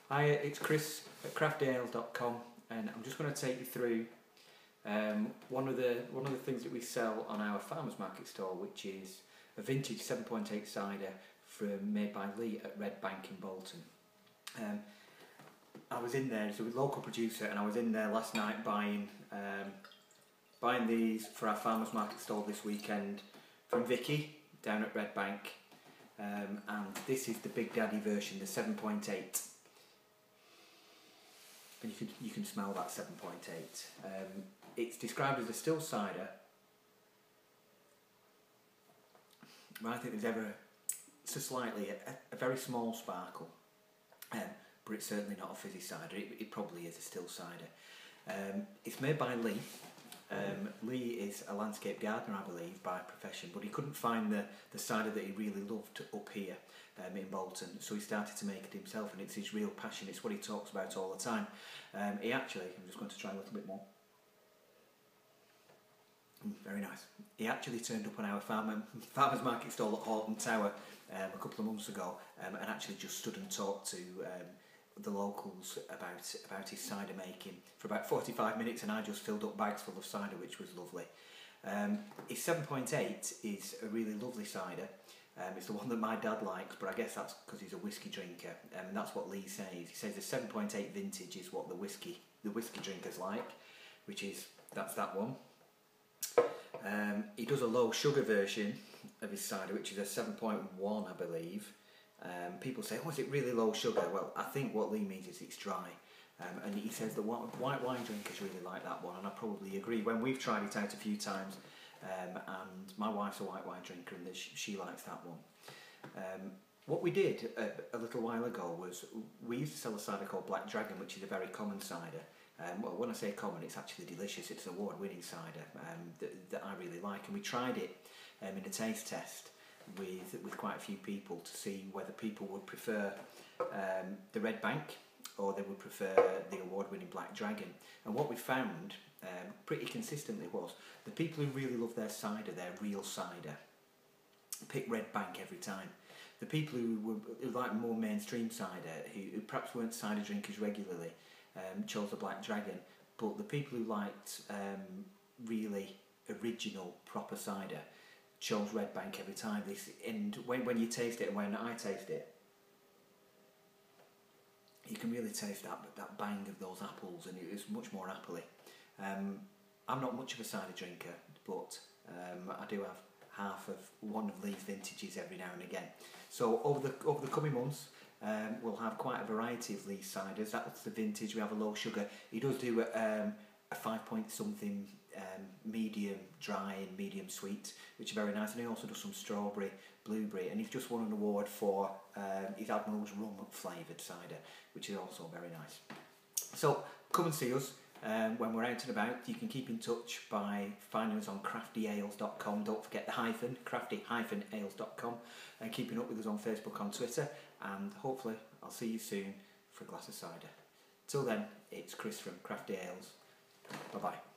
Hi, it's Chris at craftyales.com, and I'm just going to take you through one of the things that we sell on our farmers market store, which is a vintage 7.8 cider made by Lee at Red Bank in Bolton. I was in there, it's a local producer, and I was in there last night buying these for our farmers market stall this weekend from Vicky down at Red Bank, and this is the Big Daddy version, the 7.8. And you can smell that 7.8. It's described as a still cider, but I think there's a very small sparkle, but it's certainly not a fizzy cider. It probably is a still cider. It's made by Lee. Lee is a landscape gardener, I believe, by profession, but he couldn't find the cider that he really loved up here in Bolton, so he started to make it himself, and it's his real passion. It's what he talks about all the time. I'm just going to try a little bit more. Very nice. He actually turned up on our farmers market stall at Horton Tower a couple of months ago, and actually just stood and talked to the locals about his cider making for about 45 minutes, and I just filled up bags full of cider, which was lovely. His 7.8 is a really lovely cider. It's the one that my dad likes, but I guess that's because he's a whiskey drinker, and that's what Lee says. He says the 7.8 vintage is what the whiskey drinkers like, that's that one. He does a low sugar version of his cider, which is a 7.1, I believe. People say, oh, is it really low sugar? Well, I think what Lee means is it's dry. And he says that white wine drinkers really like that one, and I probably agree. When we've tried it out a few times, and my wife's a white wine drinker, and she likes that one. What we did a little while ago was we used to sell a cider called Black Dragon, which is a very common cider. Well, when I say common, it's actually delicious. It's an award-winning cider that I really like, and we tried it in a taste test with quite a few people to see whether people would prefer the Red Bank or they would prefer the award-winning Black Dragon. And what we found pretty consistently was the people who really love their cider, their real cider, pick Red Bank every time. The people who like more mainstream cider, who perhaps weren't cider drinkers regularly, chose the Black Dragon, but the people who liked really original proper cider chose Red Bank every time. And when you taste it, and when I taste it, you can really taste that bang of those apples, and it's much more appley. I'm not much of a cider drinker, but I do have half of one of these vintages every now and again. So over the coming months, we'll have quite a variety of Lee's ciders. That's the vintage. We have a low sugar. He does do a 5-point something medium dry and medium sweet, which are very nice, and he also does some strawberry, blueberry, and he's just won an award for his Admiral's rum flavoured cider, which is also very nice. So come and see us when we're out and about. You can keep in touch by finding us on craftyales.com. Don't forget the hyphen, crafty-ales.com, and keeping up with us on Facebook, on Twitter, and hopefully I'll see you soon for a glass of cider. Till then, it's Chris from Crafty Ales. Bye bye.